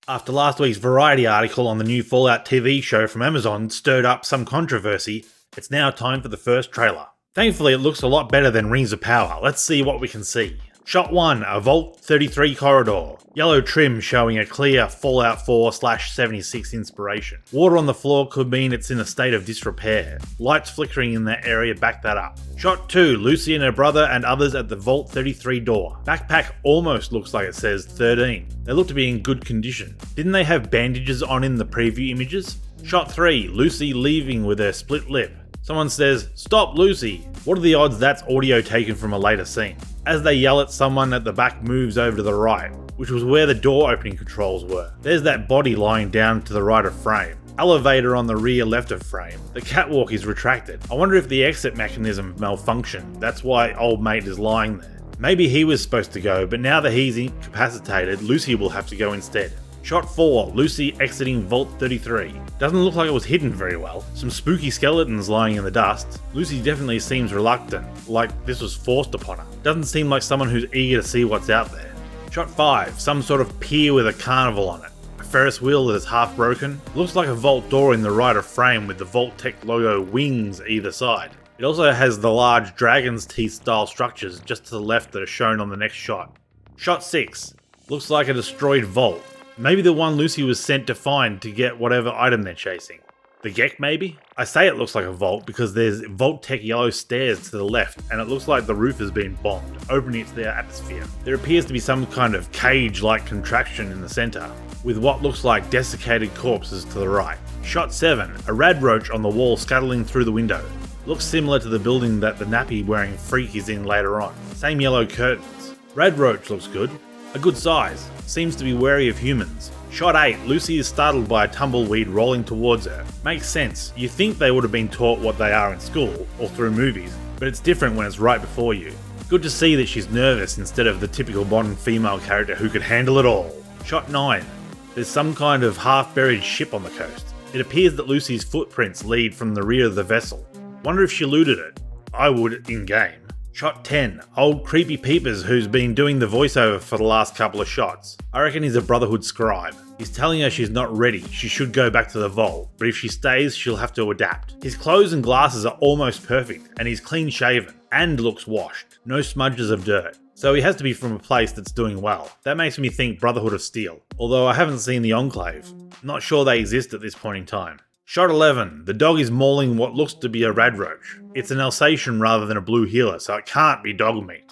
After last week's Variety article on the new Fallout TV show from Amazon stirred up some controversy, it's now time for the first trailer. Thankfully, it looks a lot better than Rings of Power. Let's see what we can see. Shot 1, a Vault 33 corridor. Yellow trim showing a clear Fallout 4/76 inspiration. Water on the floor could mean it's in a state of disrepair. Lights flickering in that area back that up. Shot 2, Lucy and her brother and others at the Vault 33 door. Backpack almost looks like it says 13. They look to be in good condition. Didn't they have bandages on in the preview images? Shot 3, Lucy leaving with her split lip. Someone says, "Stop, Lucy." What are the odds that's audio taken from a later scene? As they yell at someone at the back moves over to the right, which was where the door opening controls were. There's that body lying down to the right of frame. Elevator on the rear left of frame. The catwalk is retracted. I wonder if the exit mechanism malfunctioned. That's why old mate is lying there. Maybe he was supposed to go, but now that he's incapacitated, Lucy will have to go instead. Shot 4, Lucy exiting Vault 33. Doesn't look like it was hidden very well. Some spooky skeletons lying in the dust. Lucy definitely seems reluctant, like this was forced upon her. Doesn't seem like someone who's eager to see what's out there. Shot 5, some sort of pier with a carnival on it. A Ferris wheel that is half broken. Looks like a vault door in the right of frame with the Vault Tech logo wings either side. It also has the large dragon's teeth style structures just to the left that are shown on the next shot. Shot 6, looks like a destroyed vault. Maybe the one Lucy was sent to find to get whatever item they're chasing. The Gek maybe? I say it looks like a vault because there's Vault Tech yellow stairs to the left and it looks like the roof has been bombed, opening it to the atmosphere. There appears to be some kind of cage-like contraction in the centre, with what looks like desiccated corpses to the right. Shot 7, a rad roach on the wall scuttling through the window. Looks similar to the building that the nappy-wearing freak is in later on. Same yellow curtains. Rad roach looks good. A good size. Seems to be wary of humans. Shot 8, Lucy is startled by a tumbleweed rolling towards her. Makes sense. You think they would have been taught what they are in school, or through movies, but it's different when it's right before you. Good to see that she's nervous instead of the typical modern female character who could handle it all. Shot 9, there's some kind of half-buried ship on the coast. It appears that Lucy's footprints lead from the rear of the vessel. Wonder if she looted it. I would in-game. Shot 10, old creepy peepers who's been doing the voiceover for the last couple of shots. I reckon he's a Brotherhood scribe. He's telling her she's not ready, she should go back to the vault, but if she stays, she'll have to adapt. His clothes and glasses are almost perfect, and he's clean shaven, and looks washed. No smudges of dirt. So he has to be from a place that's doing well. That makes me think Brotherhood of Steel, although I haven't seen the Enclave. Not sure they exist at this point in time. Shot 11, the dog is mauling what looks to be a rad roach. It's an Alsatian rather than a blue heeler, so it can't be dog meat.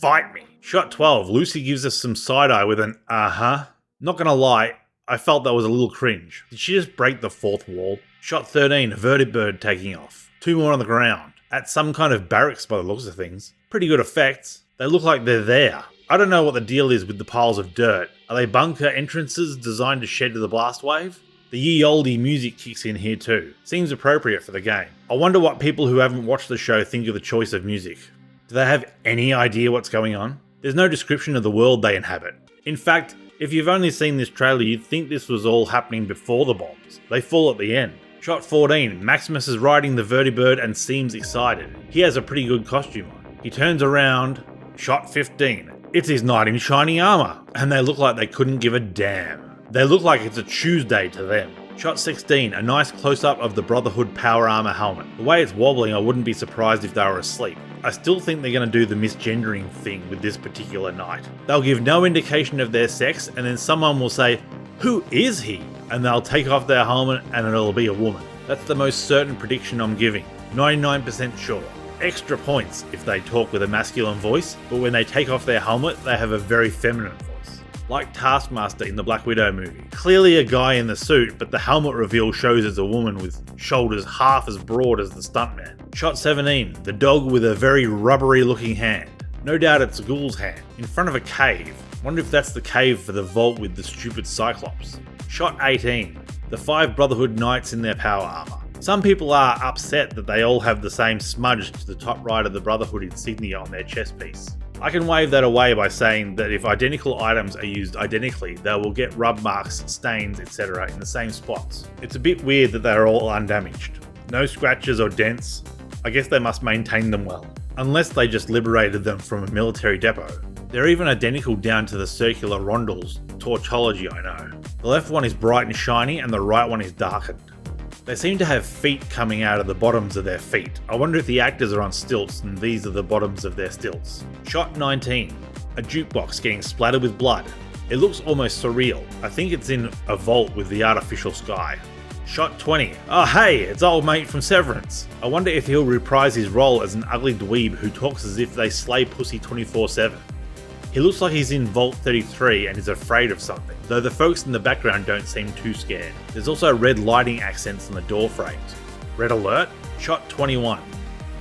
Fight me. Shot 12, Lucy gives us some side-eye with an uh-huh. Not gonna lie, I felt that was a little cringe. Did she just break the fourth wall? Shot 13, a vertibird taking off. 2 more on the ground. At some kind of barracks by the looks of things. Pretty good effects. They look like they're there. I don't know what the deal is with the piles of dirt. Are they bunker entrances designed to shed the blast wave? The ye olde music kicks in here too. Seems appropriate for the game. I wonder what people who haven't watched the show think of the choice of music. Do they have any idea what's going on? There's no description of the world they inhabit. In fact, if you've only seen this trailer, you'd think this was all happening before the bombs. They fall at the end. Shot 14, Maximus is riding the vertibird and seems excited. He has a pretty good costume on. He turns around. Shot 15, it's his knight in shining armor, and they look like they couldn't give a damn. They look like it's a Tuesday to them. Shot 16, a nice close-up of the Brotherhood power armor helmet. The way it's wobbling, I wouldn't be surprised if they were asleep. I still think they're going to do the misgendering thing with this particular knight. They'll give no indication of their sex, and then someone will say, "Who is he?" And they'll take off their helmet and it'll be a woman. That's the most certain prediction I'm giving. 99% sure. Extra points if they talk with a masculine voice, but when they take off their helmet, they have a very feminine voice. Like Taskmaster in the Black Widow movie. Clearly a guy in the suit, but the helmet reveal shows it's a woman with shoulders half as broad as the stuntman. Shot 17, the dog with a very rubbery looking hand. No doubt it's a ghoul's hand, in front of a cave. Wonder if that's the cave for the vault with the stupid Cyclops. Shot 18, the 5 Brotherhood Knights in their power armor. Some people are upset that they all have the same smudge to the top right of the Brotherhood insignia on their chest piece. I can wave that away by saying that if identical items are used identically, they will get rub marks, stains, etc. in the same spots. It's a bit weird that they're all undamaged. No scratches or dents. I guess they must maintain them well. Unless they just liberated them from a military depot. They're even identical down to the circular rondels. Torchology, I know. The left one is bright and shiny and the right one is darkened. They seem to have feet coming out of the bottoms of their feet. I wonder if the actors are on stilts and these are the bottoms of their stilts. Shot 19. A jukebox getting splattered with blood. It looks almost surreal. I think it's in a vault with the artificial sky. Shot 20. Oh hey, it's old mate from Severance. I wonder if he'll reprise his role as an ugly dweeb who talks as if they slay pussy 24/7. He looks like he's in Vault 33 and is afraid of something, though the folks in the background don't seem too scared. There's also red lighting accents on the door frames. Red alert? Shot 21.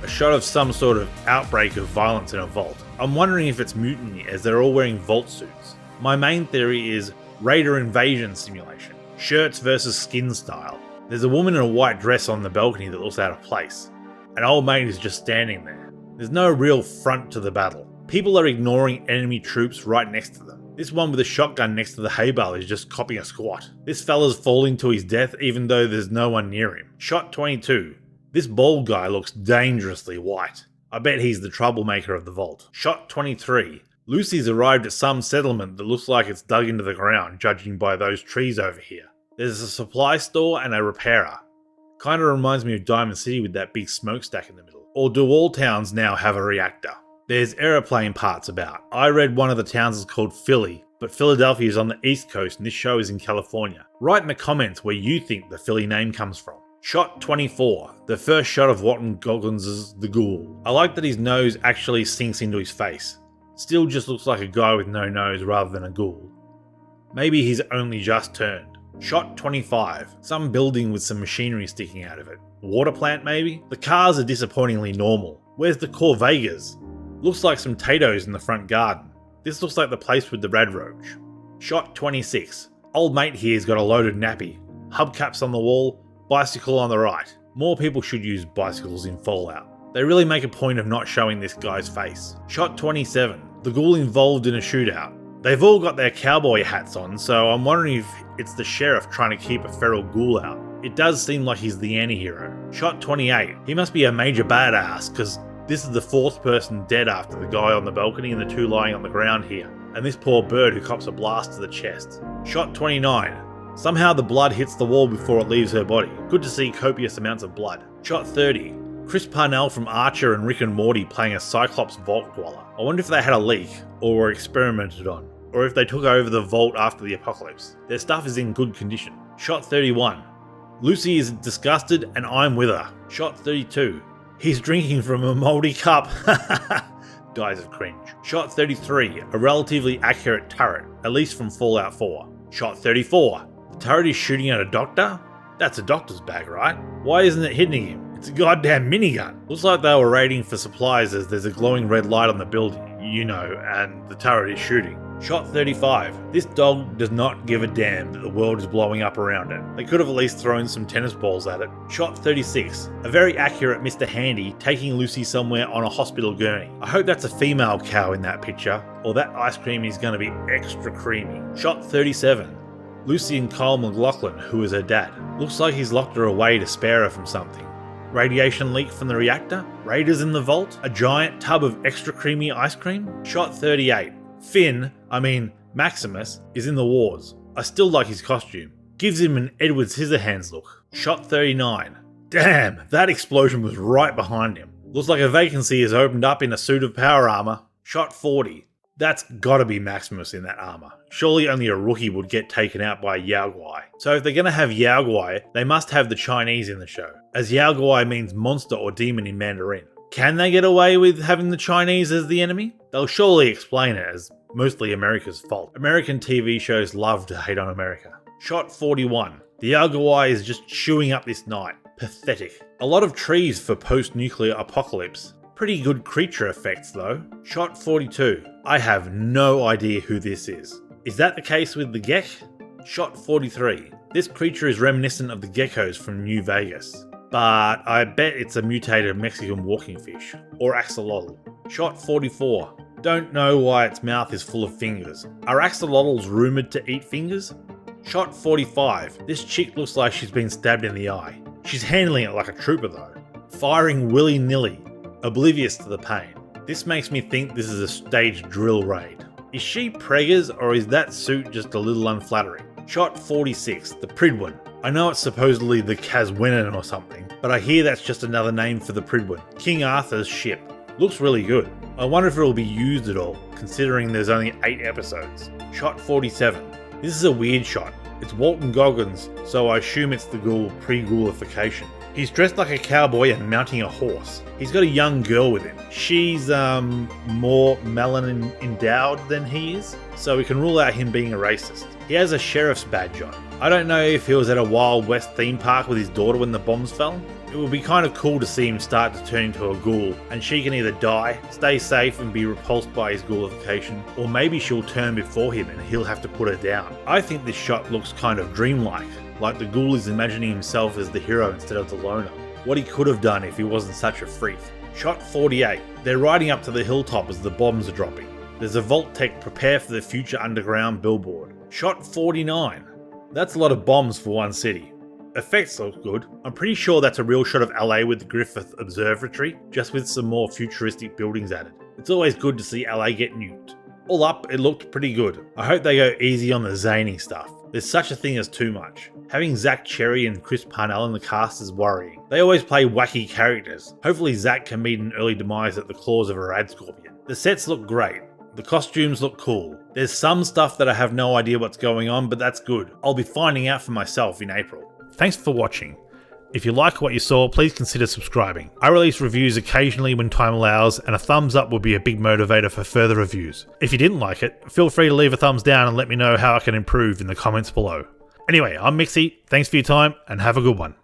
A shot of some sort of outbreak of violence in a vault. I'm wondering if it's mutiny as they're all wearing vault suits. My main theory is Raider invasion simulation. Shirts versus skin style. There's a woman in a white dress on the balcony that looks out of place. An old mate is just standing there. There's no real front to the battle. People are ignoring enemy troops right next to them. This one with a shotgun next to the hay bale is just copying a squat. This fella's falling to his death even though there's no one near him. Shot 22. This bald guy looks dangerously white. I bet he's the troublemaker of the vault. Shot 23. Lucy's arrived at some settlement that looks like it's dug into the ground, judging by those trees over here. There's a supply store and a repairer. Kinda reminds me of Diamond City with that big smokestack in the middle. Or do all towns now have a reactor? There's aeroplane parts about. I read one of the towns is called Philly, but Philadelphia is on the East Coast and this show is in California. Write in the comments where you think the Philly name comes from. Shot 24. The first shot of Walton Goggins' The Ghoul. I like that his nose actually sinks into his face. Still just looks like a guy with no nose rather than a ghoul. Maybe he's only just turned. Shot 25. Some building with some machinery sticking out of it. Water plant maybe? The cars are disappointingly normal. Where's the Corvegas? Looks like some potatoes in the front garden. This looks like the place with the radroach. Shot 26. Old mate here's got a loaded nappy. Hubcaps on the wall, bicycle on the right. More people should use bicycles in Fallout. They really make a point of not showing this guy's face. Shot 27. The ghoul involved in a shootout. They've all got their cowboy hats on, so I'm wondering if it's the sheriff trying to keep a feral ghoul out. It does seem like he's the anti-hero. Shot 28. He must be a major badass, because this is the fourth person dead after the guy on the balcony and the two lying on the ground here. And this poor bird who cops a blast to the chest. Shot 29. Somehow the blood hits the wall before it leaves her body. Good to see copious amounts of blood. Shot 30. Chris Parnell from Archer and Rick and Morty playing a Cyclops vault dweller. I wonder if they had a leak, or were experimented on, or if they took over the vault after the apocalypse. Their stuff is in good condition. Shot 31. Lucy is disgusted and I'm with her. Shot 32. He's drinking from a mouldy cup. Dies of cringe. Shot 33. A relatively accurate turret, at least from Fallout 4. Shot 34. The turret is shooting at a doctor? That's a doctor's bag, right? Why isn't it hitting him? It's a goddamn minigun. Looks like they were raiding for supplies as there's a glowing red light on the building, you know, and the turret is shooting. Shot 35. This dog does not give a damn that the world is blowing up around it. They could have at least thrown some tennis balls at it. Shot 36. A very accurate Mr. Handy taking Lucy somewhere on a hospital gurney. I hope that's a female cow in that picture, or that ice cream is going to be extra creamy. Shot 37. Lucy and Kyle McLaughlin, who is her dad. Looks like he's locked her away to spare her from something. Radiation leak from the reactor? Raiders in the vault? A giant tub of extra creamy ice cream? Shot 38. Maximus, is in the wars. I still like his costume. Gives him an Edward Scissorhands look. Shot 39. Damn, that explosion was right behind him. Looks like a vacancy has opened up in a suit of power armor. Shot 40. That's gotta be Maximus in that armor. Surely only a rookie would get taken out by Yao Guai. So if they're gonna have Yao Guai, they must have the Chinese in the show, as Yao Guai means monster or demon in Mandarin. Can they get away with having the Chinese as the enemy? They'll surely explain it as mostly America's fault. American TV shows love to hate on America. Shot 41. The Yao Guai is just chewing up this night. Pathetic. A lot of trees for post-nuclear apocalypse. Pretty good creature effects though. Shot 42. I have no idea who this is. Is that the case with the Gek? Shot 43. This creature is reminiscent of the geckos from New Vegas, but I bet it's a mutated Mexican walking fish, or axolotl. Shot 44. Don't know why its mouth is full of fingers. Are axolotls rumoured to eat fingers? Shot 45. This chick looks like she's been stabbed in the eye. She's handling it like a trooper though. Firing willy-nilly, oblivious to the pain. This makes me think this is a staged drill raid. Is she preggers or is that suit just a little unflattering? Shot 46, the Pridwin. I know it's supposedly the Caswinen or something, but I hear that's just another name for the Pridwin, King Arthur's ship. Looks really good. I wonder if it'll be used at all, considering there's only 8 episodes. Shot 47. This is a weird shot. It's Walton Goggins, so I assume it's the ghoul pre-ghoulification. He's dressed like a cowboy and mounting a horse. He's got a young girl with him. She's more melanin endowed than he is, so we can rule out him being a racist. He has a sheriff's badge on. I don't know if he was at a Wild West theme park with his daughter when the bombs fell. It would be kind of cool to see him start to turn into a ghoul, and she can either die, stay safe and be repulsed by his ghoulification, or maybe she'll turn before him and he'll have to put her down. I think this shot looks kind of dreamlike, like the ghoul is imagining himself as the hero instead of the loner. What he could have done if he wasn't such a freak. Shot 48. They're riding up to the hilltop as the bombs are dropping. There's a vault tech prepare for the future underground billboard. Shot 49. That's a lot of bombs for one city. Effects look good. I'm pretty sure that's a real shot of LA with the Griffith Observatory, just with some more futuristic buildings added. It's always good to see LA get nuked. All up, it looked pretty good. I hope they go easy on the zany stuff. There's such a thing as too much. Having Zach Cherry and Chris Parnell in the cast is worrying. They always play wacky characters. Hopefully Zach can meet an early demise at the claws of a rad scorpion. The sets look great. The costumes look cool. There's some stuff that I have no idea what's going on, but that's good. I'll be finding out for myself in April. Thanks for watching. If you like what you saw, please consider subscribing. I release reviews occasionally when time allows, and a thumbs up would be a big motivator for further reviews. If you didn't like it, feel free to leave a thumbs down and let me know how I can improve in the comments below. Anyway, I'm Mixie, thanks for your time, and have a good one.